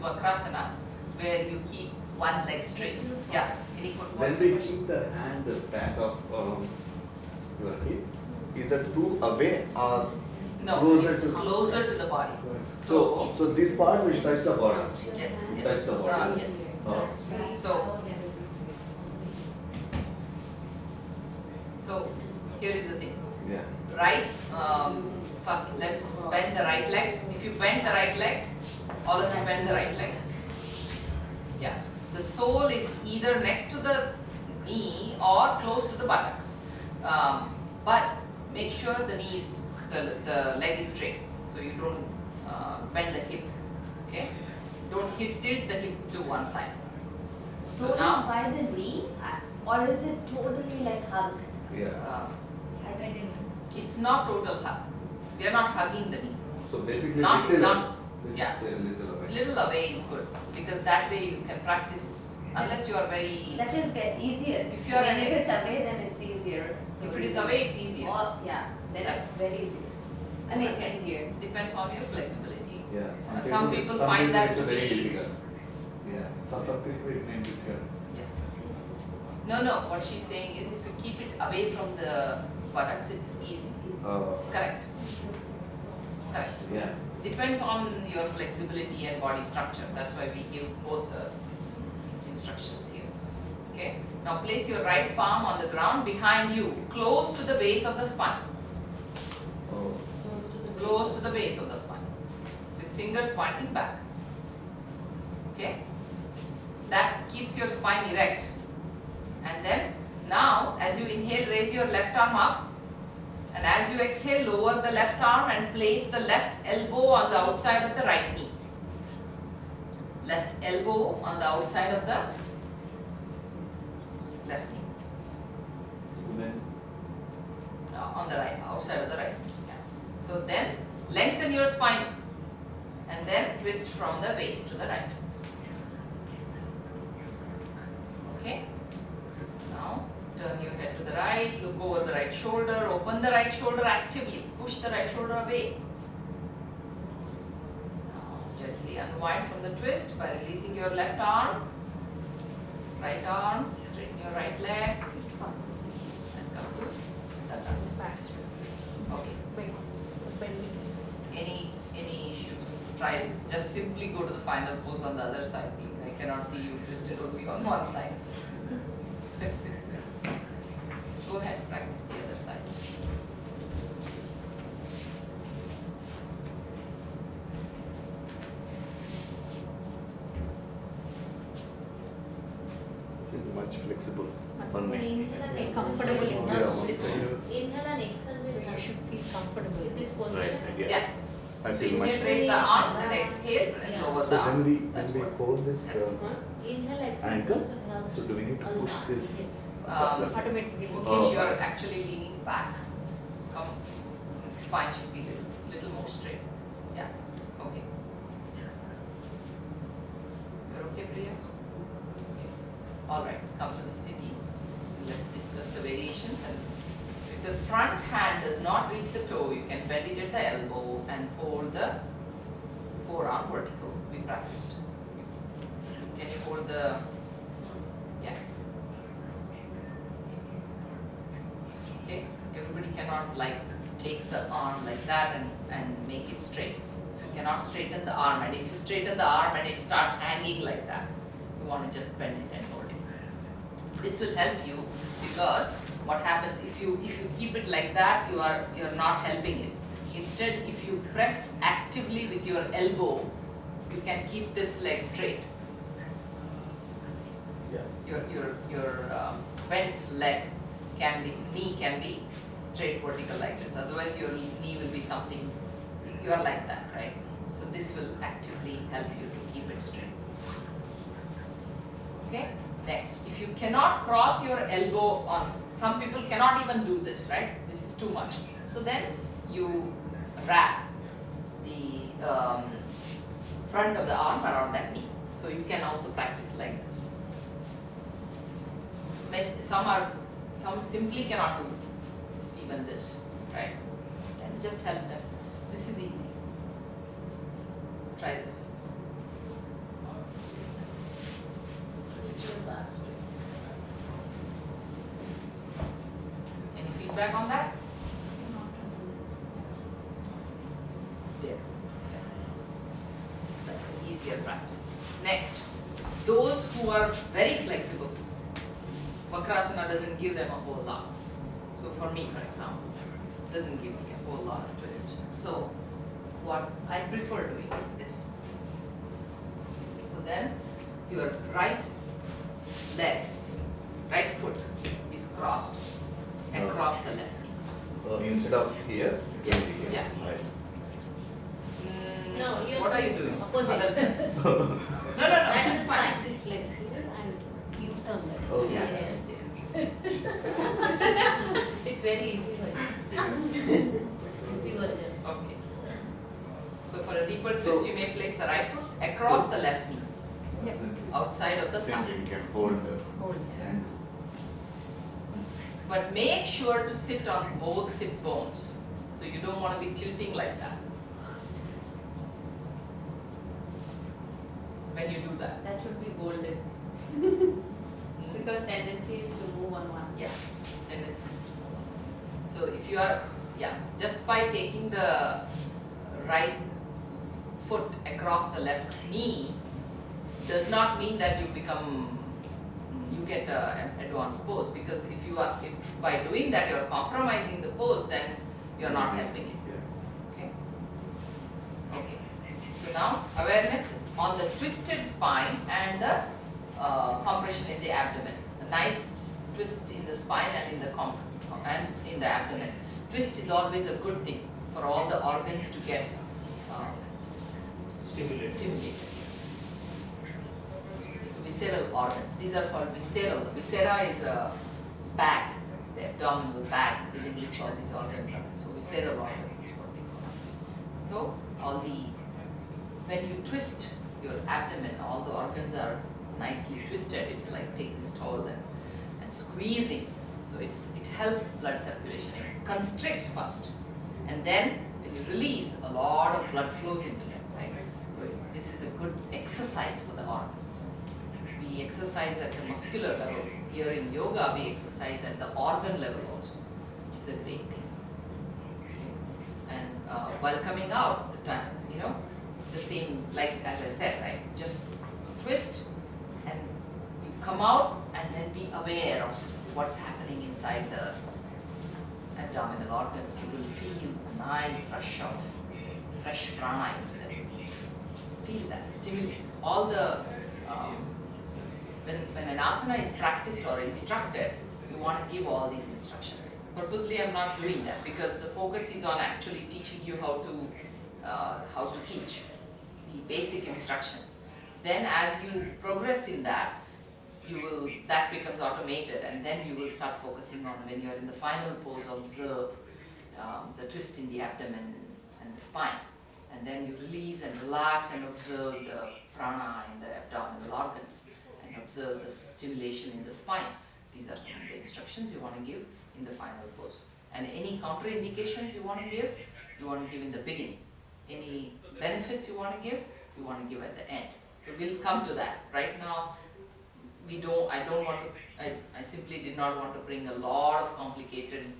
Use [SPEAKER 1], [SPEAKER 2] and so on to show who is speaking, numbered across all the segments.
[SPEAKER 1] Vakrasana, where you keep one leg straight. Yeah. Any
[SPEAKER 2] When we keep the hand back of your hip, is that too away or
[SPEAKER 1] No,
[SPEAKER 2] closer
[SPEAKER 1] it's
[SPEAKER 2] to
[SPEAKER 1] closer to the body.
[SPEAKER 2] So this part will touch the body.
[SPEAKER 1] Yes, yes.
[SPEAKER 2] Touch the body.
[SPEAKER 1] Yes.
[SPEAKER 2] Oh.
[SPEAKER 1] So here is the thing.
[SPEAKER 2] Yeah.
[SPEAKER 1] Right, first let's bend the right leg. If you bend the right leg, all of you bend the right leg. Yeah, the sole is either next to the knee or close to the buttocks. But make sure the the leg is straight, so you don't bend the hip. Okay, don't tilt the hip to one side.
[SPEAKER 3] So now by the knee, or is it totally like hug?
[SPEAKER 2] Yeah.
[SPEAKER 1] It's not total hug. We are not hugging the knee.
[SPEAKER 2] So basically,
[SPEAKER 1] Not- yeah.
[SPEAKER 2] a little away.
[SPEAKER 1] Little away is good, because that way you can practice, unless you are very.
[SPEAKER 3] That is easier.
[SPEAKER 1] If you are
[SPEAKER 3] I mean,
[SPEAKER 1] an-
[SPEAKER 3] if it's away, then it's easier. So
[SPEAKER 1] If it is away, it's easier.
[SPEAKER 3] Yeah, then
[SPEAKER 1] That's-
[SPEAKER 3] it's very easy. I mean,
[SPEAKER 1] Okay.
[SPEAKER 3] easier.
[SPEAKER 1] Depends on your flexibility.
[SPEAKER 2] Yeah.
[SPEAKER 1] Some people find that
[SPEAKER 2] it's
[SPEAKER 1] to
[SPEAKER 2] very
[SPEAKER 1] be-
[SPEAKER 2] difficult. Yeah. For some people it may be difficult.
[SPEAKER 1] No, what she's saying is if you keep it away from the buttocks, it's easy. Correct. Correct.
[SPEAKER 2] Yeah.
[SPEAKER 1] Depends on your flexibility and body structure. That's why we give both the instructions here. Okay. Now place your right palm on the ground behind you, close to the base of the spine.
[SPEAKER 2] Oh.
[SPEAKER 1] Close to the base of the spine, with fingers pointing back. Okay. That keeps your spine erect. And then now, as you inhale, raise your left arm up. And as you exhale, lower the left arm and place the left elbow on the outside of the right knee. Left elbow on the outside of the left knee.
[SPEAKER 2] Then
[SPEAKER 1] On the right, outside of the right. Yeah. So then lengthen your spine and then twist from the base to the right. Okay. Now turn your head to the right, look over the right shoulder, open the right shoulder actively, push the right shoulder away. Now gently unwind from the twist by releasing your left arm, right arm, straighten your right leg, and come to Tadasana. Okay. Any issues? Try it. Just simply go to the final pose on the other side, please. I cannot see you twisted only on one side. Go ahead, practice the other side.
[SPEAKER 2] it is much flexible for me.
[SPEAKER 4] Comfortable in
[SPEAKER 2] Yeah,
[SPEAKER 4] Inhale and exhale. So you should feel comfortable in this position.
[SPEAKER 2] Right.
[SPEAKER 1] Yeah.
[SPEAKER 2] I
[SPEAKER 1] So
[SPEAKER 2] feel much.
[SPEAKER 1] inhale, raise the arm, and exhale, and
[SPEAKER 4] Yeah.
[SPEAKER 1] lower
[SPEAKER 2] So
[SPEAKER 1] the arm.
[SPEAKER 2] when we hold this
[SPEAKER 4] Inhale, exhale.
[SPEAKER 2] ankle,
[SPEAKER 4] also helps
[SPEAKER 2] so do we need to
[SPEAKER 4] a
[SPEAKER 2] push
[SPEAKER 4] lot.
[SPEAKER 2] this?
[SPEAKER 4] Yes.
[SPEAKER 1] In
[SPEAKER 4] Automatically.
[SPEAKER 1] case you are actually leaning back, come, spine should be little more straight. Yeah, okay. You're okay, Priya? Okay. All right, come to the sthiti. Let's discuss the variations. And if the front hand does not reach the toe, you can bend it at the elbow and hold the forearm vertical. We practiced. Can you hold the, yeah. Okay, everybody cannot take the arm like that and make it straight. If you cannot straighten the arm, and if you straighten the arm and it starts hanging like that, you want to just bend it and hold it. This will help you, because what happens if you keep it like that, you're not helping it. Instead, if you press actively with your elbow, you can keep this leg straight.
[SPEAKER 2] Yeah.
[SPEAKER 1] Your bent leg knee can be straight vertical like this. Otherwise, your knee will be something, you are like that, right? So this will actively help you to keep it straight. Okay. Next, if you cannot cross your elbow on, some people cannot even do this, right? This is too much. So then you wrap the front of the arm around that knee. So you can also practice like this. Some simply cannot do even this, right? And just help them. This is easy. Try this. back on that. There. That's an easier practice. Next, those who are very flexible, Vakrasana doesn't give them a whole lot. So for me, for example, doesn't give me a whole lot of twist. So what I prefer doing is this. So then your right leg, right foot is crossed across the left knee.
[SPEAKER 2] Instead of here,
[SPEAKER 1] Yeah,
[SPEAKER 2] it will be here.
[SPEAKER 1] yeah.
[SPEAKER 2] Right.
[SPEAKER 4] No, you're
[SPEAKER 1] What are you doing?
[SPEAKER 4] opposite.
[SPEAKER 1] Other side. No,
[SPEAKER 4] That
[SPEAKER 1] it's
[SPEAKER 4] is
[SPEAKER 1] fine.
[SPEAKER 4] fine. This leg here and you turn that.
[SPEAKER 2] Oh.
[SPEAKER 1] Yeah.
[SPEAKER 4] Yes. It's very easy version. Easy version.
[SPEAKER 1] Okay. So for a deeper twist,
[SPEAKER 2] So-
[SPEAKER 1] you may place the right foot across the left knee, outside of the thumb.
[SPEAKER 2] Simply you can hold the
[SPEAKER 4] Hold.
[SPEAKER 2] hand.
[SPEAKER 1] But make sure to sit on both sit bones. So you don't want to be tilting like that when you do that.
[SPEAKER 3] That should be golden.
[SPEAKER 1] Mm.
[SPEAKER 3] Because tendency is to move on one.
[SPEAKER 1] Yeah, tendencies to move on. So if you are, yeah, just by taking the right foot across the left knee does not mean that you become, you get an advanced pose, because if you are, if by doing that you are compromising the pose, then you are not helping it.
[SPEAKER 2] Yeah.
[SPEAKER 1] Okay. Okay. So now awareness on the twisted spine and the compression in the abdomen. A nice twist in the spine and in the abdomen. Twist is always a good thing for all the organs to get
[SPEAKER 5] Stimulated.
[SPEAKER 1] stimulated. Yes. So visceral organs. These are called visceral. Viscera is a bag, the abdominal bag within which all these organs are. So visceral organs is what they call it. So when you twist your abdomen, all the organs are nicely twisted. It's like taking a towel and squeezing. So it helps blood circulation. It constricts first, and then when you release, a lot of blood flows into them, right? So this is a good exercise for the organs. We exercise at the muscular level. Here in yoga, we exercise at the organ level also, which is a great thing. Okay. And while coming out, the time, the same, like as I said, right? Just twist and you come out and then be aware of what's happening inside the abdominal organs. You will feel a nice rush of fresh prana into them. Feel that, stimulate. All the, when an asana is practiced or instructed, you want to give all these instructions. Purposely I'm not doing that because the focus is on actually teaching you how to teach the basic instructions. Then as you progress in that, that becomes automated, and then you will start focusing on when you're in the final pose, observe the twist in the abdomen and the spine. And then you release and relax and observe the prana in the abdominal organs and observe the stimulation in the spine. These are some of the instructions you want to give in the final pose. And any contraindications you want to give in the beginning. Any benefits you want to give at the end. So we'll come to that. Right now, I simply did not want to bring a lot of complicated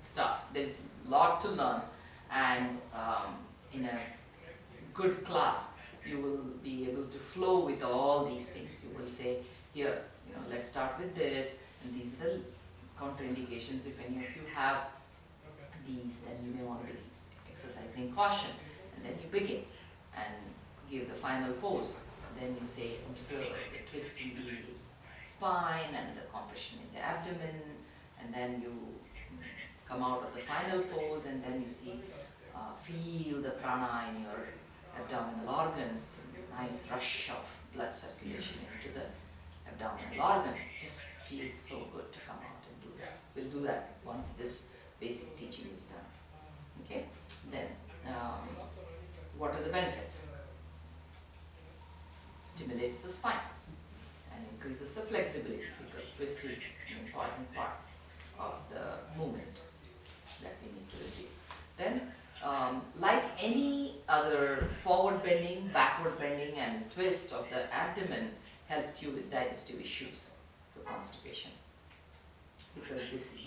[SPEAKER 1] stuff. There's a lot to learn, and in a good class, you will be able to flow with all these things. You will say, here, let's start with this, and these are the contraindications. If any of you have these, then you may want to be exercising caution, and then you begin and give the final pose. Then you say, observe the twist in the spine and the compression in the abdomen, and then you come out of the final pose, and then you see, feel the prana in your abdominal organs, nice rush of blood circulation into the abdominal organs. Just feels so good to come out and do that. We'll do that once this basic teaching is done. Okay? Then, what are the benefits? Stimulates the spine and increases the flexibility, because twist is an important part of the movement that we need to receive. Then, like any other forward bending, backward bending and twist of the abdomen helps you with digestive issues, so constipation. because this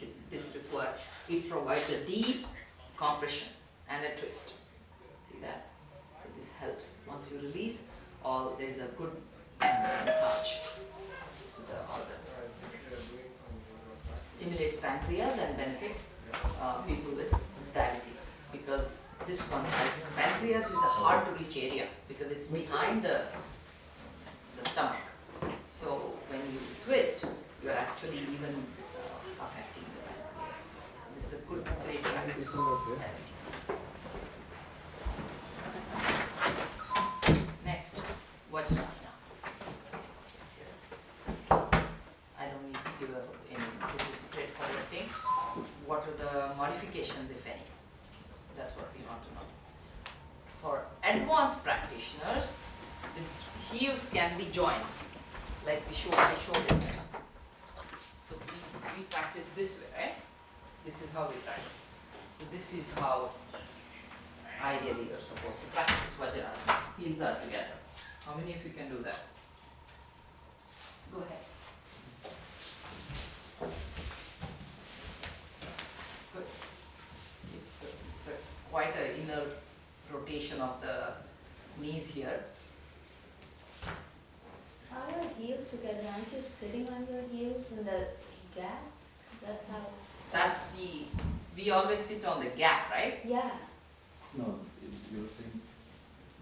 [SPEAKER 1] it provides a deep compression and a twist. See that? So this helps. Once you release, there is a good massage to the organs. Stimulates pancreas and benefits people with diabetes, because this one has pancreas is a hard to reach area because it's behind the stomach. So when you twist, you are actually even affecting the pancreas. So this is a great practice for diabetes. Next, Vajrasana. I don't need to give any, this is straightforward thing. What are the modifications, if any? That's what we want to know. For advanced practitioners, the heels can be joined, like I showed it. So we practice this way, right? This is how we practice. So this is how ideally you're supposed to practice Vajrasana. Heels are together. How many of you can do that? Go ahead. Good. It's quite an inner rotation of the knees here.
[SPEAKER 3] How are your heels together? Aren't you sitting on your heels in the gaps? That's how.
[SPEAKER 1] We always sit on the gap, right?
[SPEAKER 3] Yeah.
[SPEAKER 2] No, you were saying.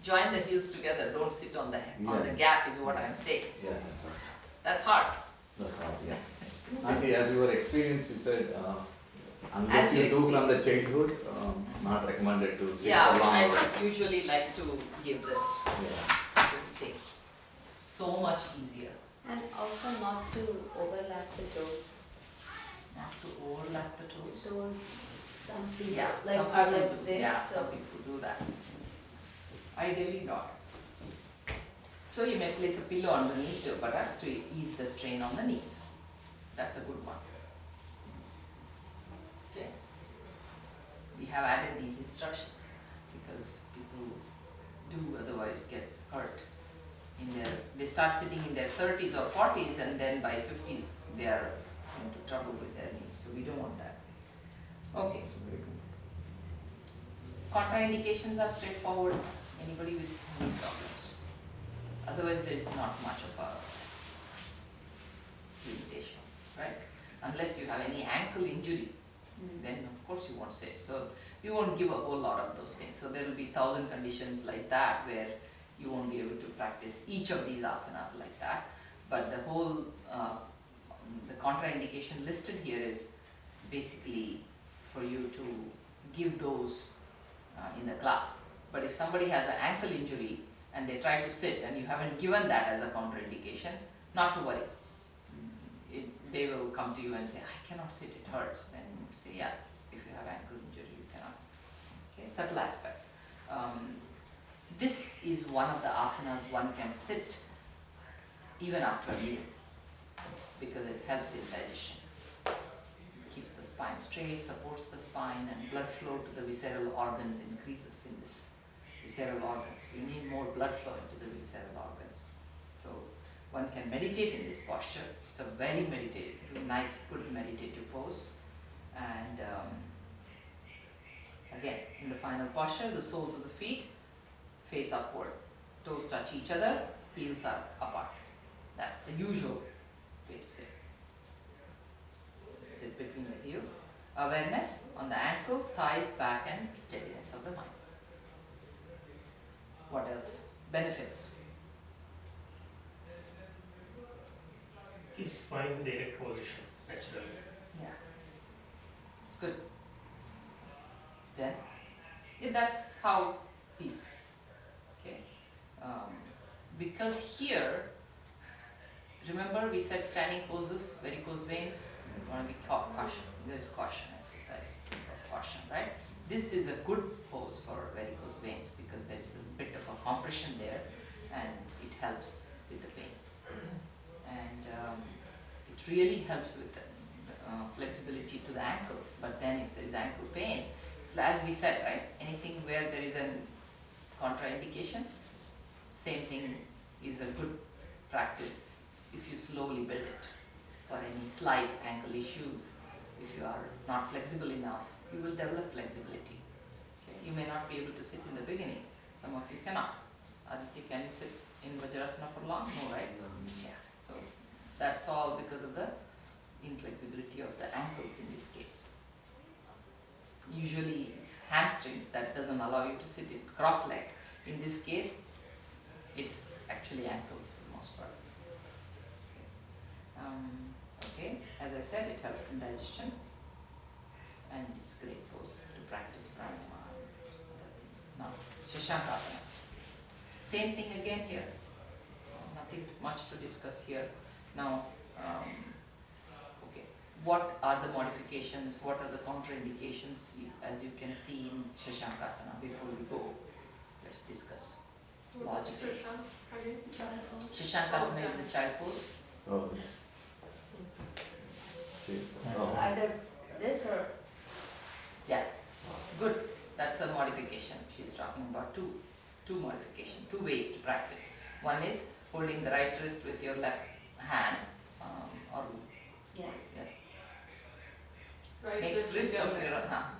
[SPEAKER 1] Join the heels together, don't sit on the
[SPEAKER 2] Yeah.
[SPEAKER 1] gap is what I'm saying.
[SPEAKER 2] Yeah,
[SPEAKER 1] That's hard.
[SPEAKER 2] that's all, yeah. Auntie, as your experience, you said, unless
[SPEAKER 1] As you
[SPEAKER 2] you do from the childhood, not recommended to sit
[SPEAKER 1] Yeah,
[SPEAKER 2] for long.
[SPEAKER 1] I would usually like to give this
[SPEAKER 2] Yeah.
[SPEAKER 1] thing. It's so much easier.
[SPEAKER 3] And also not to overlap the toes.
[SPEAKER 1] Not to overlap the toes.
[SPEAKER 3] Toes, some people
[SPEAKER 1] Yeah,
[SPEAKER 3] like
[SPEAKER 1] some
[SPEAKER 3] are
[SPEAKER 1] people
[SPEAKER 3] like
[SPEAKER 1] do.
[SPEAKER 3] this.
[SPEAKER 1] Yeah,
[SPEAKER 3] so
[SPEAKER 1] some people do that. Ideally not. So you may place a pillow underneath your buttocks to ease the strain on the knees. That's a good one. Okay. We have added these instructions because people do otherwise get hurt they start sitting in their 30s or 40s, and then by 50s they are into trouble with their knees. So we don't want that. Okay.
[SPEAKER 2] That's very good.
[SPEAKER 1] Contraindications are straightforward. Anybody with knee problems. Otherwise there is not much of a limitation, right? Unless you have any ankle injury, then of course you won't say. So you won't give a whole lot of those things. So there will be 1,000 conditions like that where you won't be able to practice each of these asanas like that. But the whole, the contraindication listed here is basically for you to give those in the class. But if somebody has an ankle injury and they try to sit and you haven't given that as a contraindication, not to worry. They will come to you and say, I cannot sit, it hurts. Then you say, yeah, if you have ankle injury, you cannot. Okay, subtle aspects. This is one of the asanas one can sit even after a meal because it helps in digestion. Keeps the spine straight, supports the spine, and blood flow to the visceral organs increases in this visceral organs. You need more blood flow into the visceral organs. So one can meditate in this posture. It's a very nice, good meditative pose. And again, in the final posture, the soles of the feet face upward. Toes touch each other, heels are apart. That's the usual way to sit. Sit between the heels. Awareness on the ankles, thighs, back, and steadiness of the mind. What else? Benefits.
[SPEAKER 5] Keep spine in the erect position naturally.
[SPEAKER 1] Yeah. It's good. Then, yeah, that's how peace. Okay. Because here, remember we said standing poses, varicose veins. You want to be caution. There is caution exercise of caution, right? This is a good pose for varicose veins because there is a bit of a compression there, and it helps with the pain. And it really helps with the flexibility to the ankles. But then if there is ankle pain, as we said, right, anything where there is a contraindication, same thing is a good practice if you slowly build it. for any slight ankle issues. If you are not flexible enough, you will develop flexibility. Okay? You may not be able to sit in the beginning. Some of you cannot. Aditya, can you sit in Vajrasana for long? No, right? Yeah. So that's all because of the inflexibility of the ankles in this case. Usually it's hamstrings that doesn't allow you to sit in cross-legged. In this case, it's actually ankles for the most part. Okay, as I said, it helps in digestion and it's great pose to practice pranayama and other things. Now, Shashankasana. Same thing again here. Nothing much to discuss here. Now, okay, what are the modifications? What are the contraindications as you can see in Shashankasana? Before we go, let's discuss logically. Shashankasana is the child pose.
[SPEAKER 2] Oh. Okay.
[SPEAKER 3] Either this or
[SPEAKER 1] Yeah, good. That's a modification. She's talking about two modifications, two ways to practice. One is holding the right wrist with your left hand, or
[SPEAKER 3] yeah.
[SPEAKER 4] Right
[SPEAKER 1] make
[SPEAKER 4] wrist
[SPEAKER 1] wrist of
[SPEAKER 4] together.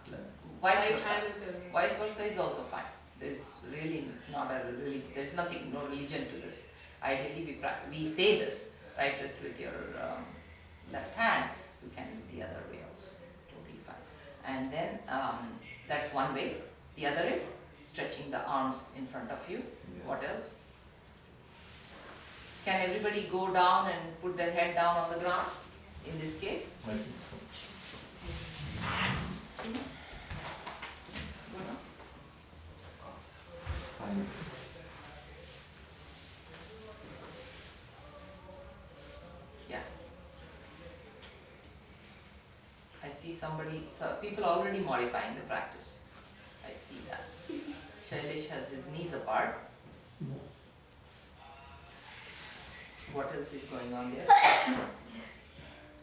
[SPEAKER 1] your vice
[SPEAKER 4] Right
[SPEAKER 1] versa.
[SPEAKER 4] hand with the-
[SPEAKER 1] Vice versa is also fine. There's really, it's not a really, there's nothing, no religion to this. Ideally, we say this, right wrist with your left hand. You can do the other way also, totally fine. And then that's one way. The other is stretching the arms in front of you.
[SPEAKER 2] Yeah.
[SPEAKER 1] What else? Can everybody go down and put their head down on the ground? In this case,
[SPEAKER 2] I think so.
[SPEAKER 1] go down.
[SPEAKER 2] Fine.
[SPEAKER 1] Yeah. I see somebody, so people are already modifying the practice. I see that. Shailesh has his knees apart. What else is going on there?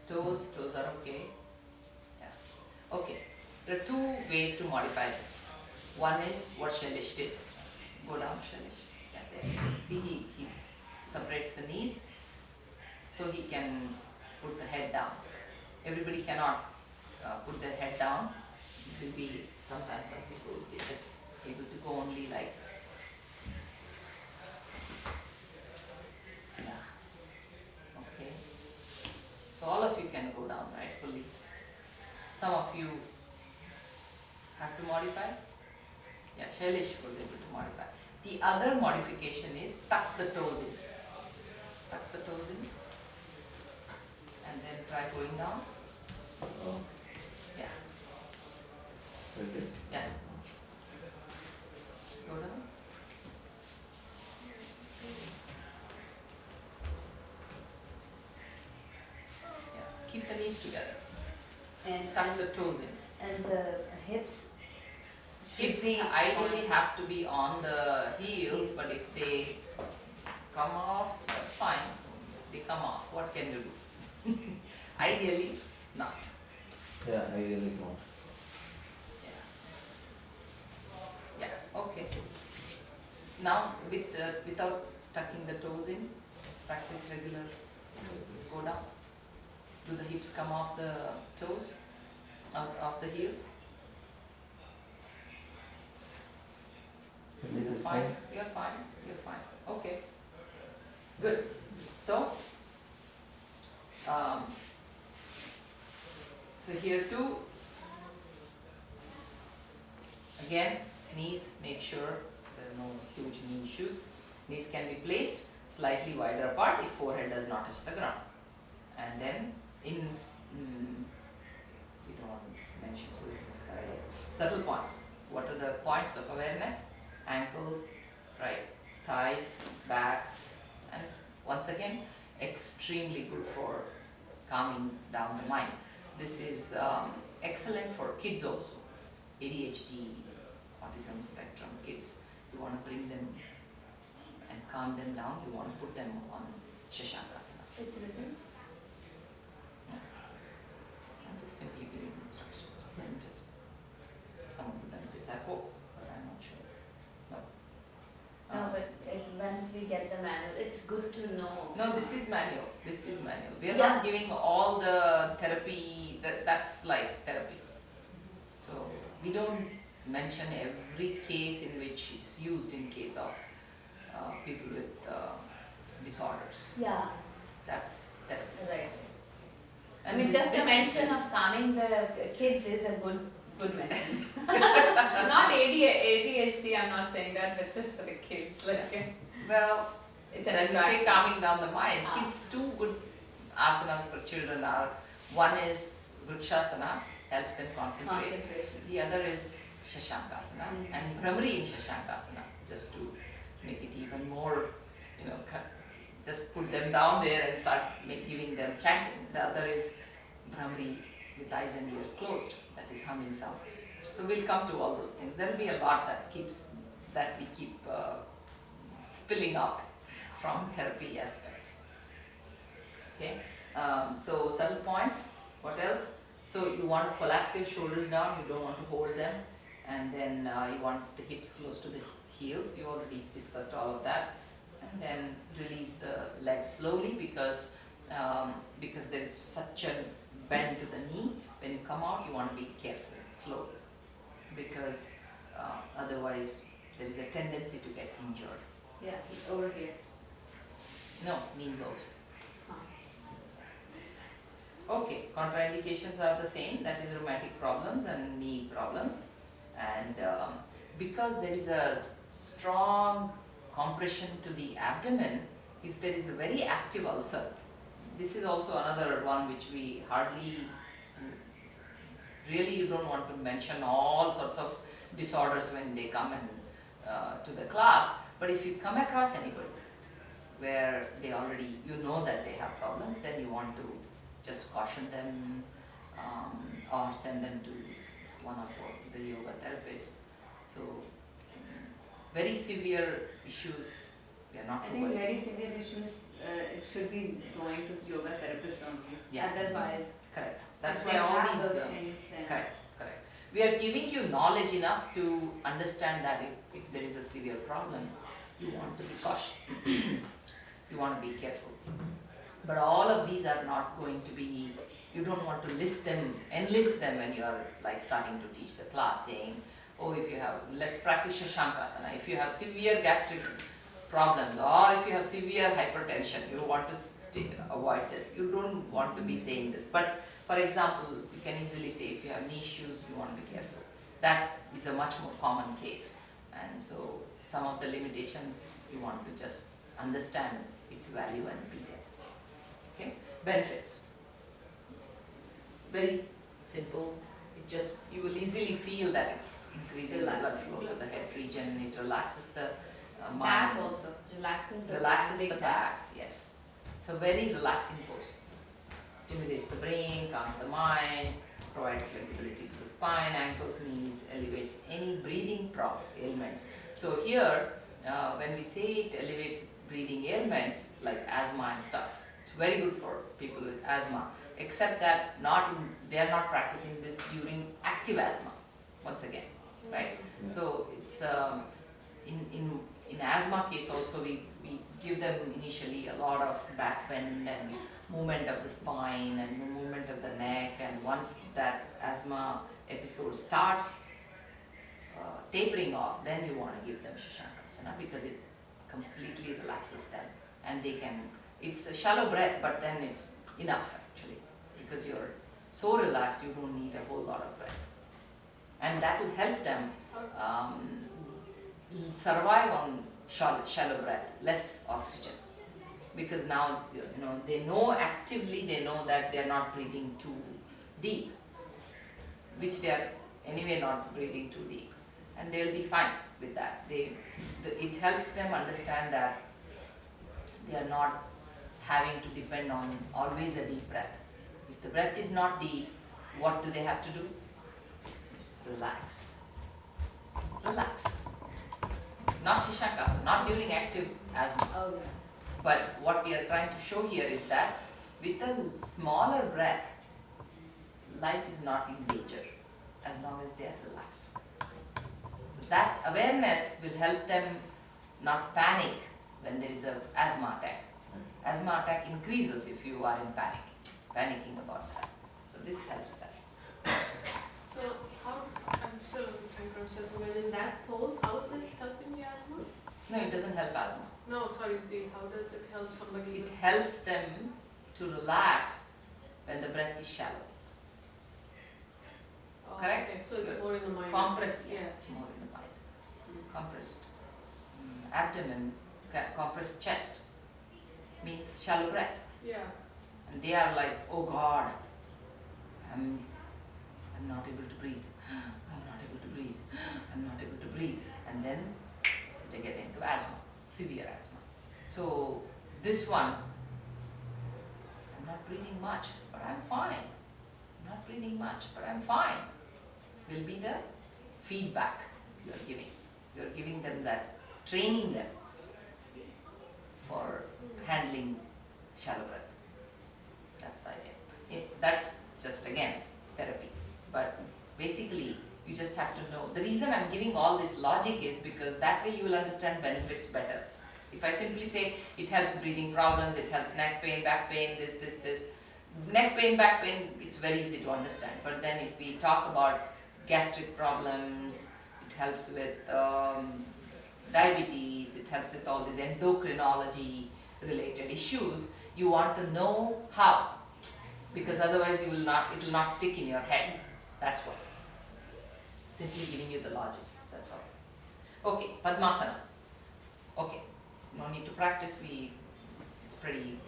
[SPEAKER 1] Toes are okay. Yeah. Okay. There are two ways to modify this. One is what Shailesh did. Go down, Shailesh. Yeah, there. See, he separates the knees so he can put the head down. Everybody cannot put their head down. It will be, sometimes some people will be just able to go only like, yeah. Okay. So all of you can go down, right, fully. Some of you have to modify. Yeah, Shailesh was able to modify. The other modification is tuck the toes in. Tuck the toes in. And then try going down.
[SPEAKER 2] Oh,
[SPEAKER 1] Yeah,
[SPEAKER 2] okay.
[SPEAKER 1] yeah. Go down. Yeah, keep the knees together.
[SPEAKER 3] And
[SPEAKER 1] Tuck the toes in.
[SPEAKER 3] and the hips should
[SPEAKER 1] Hips
[SPEAKER 3] be
[SPEAKER 1] ideally
[SPEAKER 3] on-
[SPEAKER 1] have to be on the heels, but if they come off, that's fine. They come off, what can you do? Ideally, not.
[SPEAKER 2] Yeah, I really don't.
[SPEAKER 1] Yeah. Yeah, okay. Now, without tucking the toes in, practice regular, go down. Do the hips come off the toes, off the heels? You're fine, you're fine, you're fine. Okay. Good. So here too, again, knees, make sure there are no huge knee issues. Knees can be placed slightly wider apart if forehead does not touch the ground. And then we don't want to mention, so we can start it. Subtle points. What are the points of awareness? Ankles, right, thighs, back, and once again, extremely good for calming down the mind. This is excellent for kids also. ADHD, autism spectrum kids. You want to bring them and calm them down. You want to put them on Shashankasana.
[SPEAKER 3] It's written.
[SPEAKER 1] I'm just simply giving instructions. And just some of the benefits, I hope, but I'm not sure. No.
[SPEAKER 3] No, but if once we get the manual, it's good to know.
[SPEAKER 1] No, this is manual. This is manual. We are
[SPEAKER 3] Yeah.
[SPEAKER 1] not giving all the therapy. That's like therapy. So we don't mention every case in which it's used in case of people with disorders.
[SPEAKER 3] Yeah,
[SPEAKER 1] That's therapy.
[SPEAKER 3] right. I
[SPEAKER 1] And
[SPEAKER 3] mean, just a
[SPEAKER 1] this
[SPEAKER 3] mention
[SPEAKER 1] is-
[SPEAKER 3] of calming the kids is a good mention. Not ADHD, I'm not saying that, but just for the kids, like,
[SPEAKER 1] Well,
[SPEAKER 3] it's an
[SPEAKER 1] when you say
[SPEAKER 3] attraction.
[SPEAKER 1] calming down the mind,
[SPEAKER 3] Ah.
[SPEAKER 1] kids two good asanas for children are, one is Vrikshasana, helps them concentrate.
[SPEAKER 3] Concentration.
[SPEAKER 1] The other is Shashankasana
[SPEAKER 3] Mm.
[SPEAKER 1] and Bhramari in Shashankasana, just to make it even more, just put them down there and start giving them chanting. The other is Bhramari with eyes and ears closed, that is humming sound. So we'll come to all those things. There will be a lot that we keep spilling out from therapy aspects. Okay, so subtle points. What else? So you want to collapse your shoulders down. You don't want to hold them, and then you want the hips close to the heels. You already discussed all of that, and then release the legs slowly because there is such a bend to the knee. When you come out, you want to be careful, slowly, because otherwise there is a tendency to get injured.
[SPEAKER 3] Yeah, over here.
[SPEAKER 1] No, knees also.
[SPEAKER 3] Huh.
[SPEAKER 1] Okay, contraindications are the same, that is rheumatic problems and knee problems. And because there is a strong compression to the abdomen, if there is a very active ulcer, this is also another one which we hardly, really you don't want to mention all sorts of disorders when they come in to the class, but if you come across anybody where they already, that they have problems, then you want to just caution them or send them to one of the yoga therapists. So very severe issues, we are not
[SPEAKER 3] I
[SPEAKER 1] to
[SPEAKER 3] think
[SPEAKER 1] worry.
[SPEAKER 3] very severe issues, it should be going to yoga therapists only.
[SPEAKER 1] Yeah.
[SPEAKER 3] Otherwise,
[SPEAKER 1] Correct. That's
[SPEAKER 3] if
[SPEAKER 1] why
[SPEAKER 3] they
[SPEAKER 1] all
[SPEAKER 3] have
[SPEAKER 1] these.
[SPEAKER 3] those things, then.
[SPEAKER 1] Correct. We are giving you knowledge enough to understand that if there is a severe problem, you want to be cautious. You want to be careful. But all of these are not going to be, you don't want to enlist them when you are like starting to teach the class, saying, oh, if you have, let's practice Shashankasana. If you have severe gastric problems or if you have severe hypertension, you want to avoid this. You don't want to be saying this. But for example, you can easily say if you have knee issues, you want to be careful. That is a much more common case. And so some of the limitations you want to just understand its value and be there. Okay? Benefits. Very simple. You will easily feel that it's increasing the blood flow to the head region. It relaxes the mind.
[SPEAKER 3] Back also, relaxes the
[SPEAKER 1] Relaxes
[SPEAKER 3] back.
[SPEAKER 1] the
[SPEAKER 3] big time.
[SPEAKER 1] back, yes. So very relaxing pose. Stimulates the brain, calms the mind, provides flexibility to the spine, ankles, knees, elevates any breathing ailments. So here, when we say it elevates breathing ailments like asthma and stuff, it's very good for people with asthma, except that they are not practicing this during active asthma, once again, right?
[SPEAKER 2] Yeah.
[SPEAKER 1] So it's in asthma case also we give them initially a lot of back bend and movement of the spine and movement of the neck, and once that asthma episode starts tapering off, then you want to give them Shashankasana because it completely relaxes them and it's a shallow breath, but then it's enough actually because you're so relaxed you don't need a whole lot of breath, and that will help them survive on shallow breath, less oxygen, because now they know that they are not breathing too deep, which they are anyway not breathing too deep, and they will be fine with that. It helps them understand that they are not having to depend on always a deep breath. If the breath is not deep, what do they have to do? Relax. Relax. Not Shashankasana, not during active asthma.
[SPEAKER 3] Oh, yeah.
[SPEAKER 1] But what we are trying to show here is that with a smaller breath, life is not in danger as long as they are relaxed. So that awareness will help them not panic when there is a asthma attack. Asthma attack increases if you are in panicking about that. So this helps that.
[SPEAKER 6] So how, I'm still unconscious, when in that pose, how is it helping the asthma?
[SPEAKER 1] No, it doesn't help asthma.
[SPEAKER 6] No, sorry, how does it help somebody?
[SPEAKER 1] It helps them to relax when the breath is shallow.
[SPEAKER 6] Oh,
[SPEAKER 1] correct?
[SPEAKER 6] Okay, so it's more in the mind.
[SPEAKER 1] Compressed, yeah,
[SPEAKER 6] Yeah.
[SPEAKER 1] it's more in the mind. Compressed abdomen, compressed chest means shallow breath.
[SPEAKER 6] Yeah.
[SPEAKER 1] And they are like, oh God, I'm not able to breathe. I'm not able to breathe. I'm not able to breathe. And then they get into asthma, severe asthma. So this one, I'm not breathing much, but I'm fine. I'm not breathing much, but I'm fine, will be the feedback you are giving. You are giving them that, training them for handling shallow breath. That's the idea. That's just again therapy. But basically, you just have to know. The reason I'm giving all this logic is because that way you will understand benefits better. If I simply say it helps breathing problems, it helps neck pain, back pain, this. Neck pain, back pain, it's very easy to understand. But then if we talk about gastric problems, it helps with diabetes, it helps with all these endocrinology related issues, you want to know how, because otherwise it will not stick in your head. That's what. Simply giving you the logic, that's all. Okay, Padmasana. Okay, no need to practice, it's pretty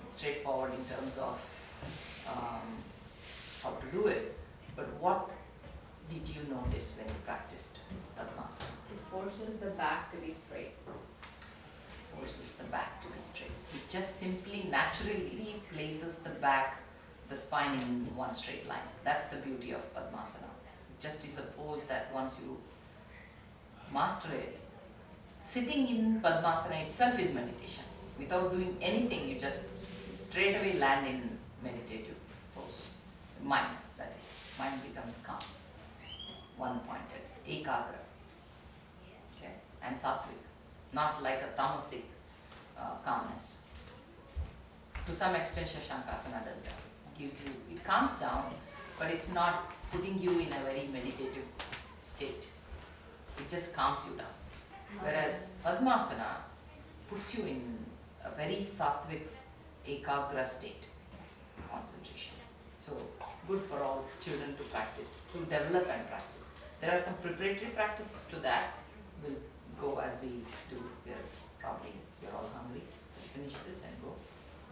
[SPEAKER 1] straightforward in terms of how to do it. But what did you notice when you practiced Padmasana?
[SPEAKER 3] It forces the back to be straight.
[SPEAKER 1] Forces the back to be straight. It just simply naturally places the spine in one straight line. That's the beauty of Padmasana. It just is a pose that once you master it, sitting in Padmasana itself is meditation. Without doing anything, you just straight away land in meditative pose. Mind, that is. Mind becomes calm. One-pointed. Ekagra. Okay? And sattvic. Not like a tamasic calmness. To some extent, Shashankasana does that. It calms down, but it's not putting you in a very meditative state. It just calms you down. Whereas Padmasana puts you in a very sattvic, ekagra state, concentration. So, good for all children to practice, to develop and practice. There are some preparatory practices to that. We'll go as we do. We're all hungry. We'll finish this and go.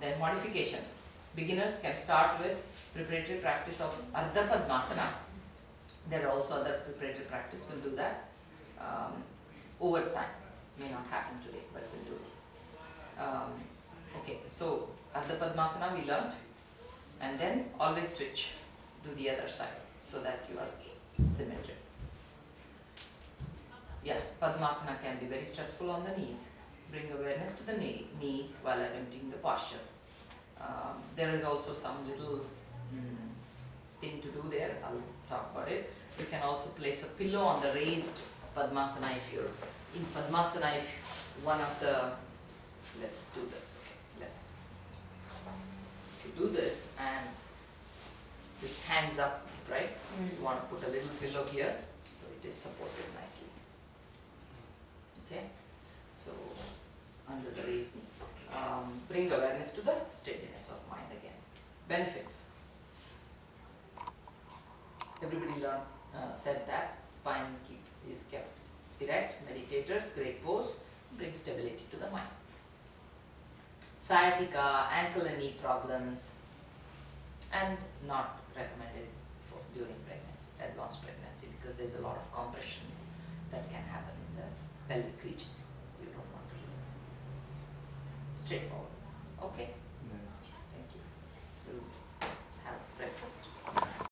[SPEAKER 1] Then modifications. Beginners can start with preparatory practice of Ardha Padmasana. There are also other preparatory practice. We'll do that over time. May not happen today, but we'll do it. Okay, so Ardha Padmasana we learned, and then always switch, do the other side so that you are symmetric. Yeah, Padmasana can be very stressful on the knees. Bring awareness to the knees while attempting the posture. There is also some little thing to do there. I'll talk about it. You can also place a pillow on the raised Padmasana if you're in Padmasana. If one of the, let's do this. Okay, if you do this and this hangs up, right? You want to put a little pillow here so it is supported nicely. Okay, so under the raised knee. Bring awareness to the steadiness of mind again. Benefits. Everybody said that spine is kept erect. Meditators, great pose, bring stability to the mind. Sciatica, ankle and knee problems, and not recommended during pregnancy, advanced pregnancy, because there's a lot of compression that can happen in the pelvic region. You don't want to do that. Straightforward.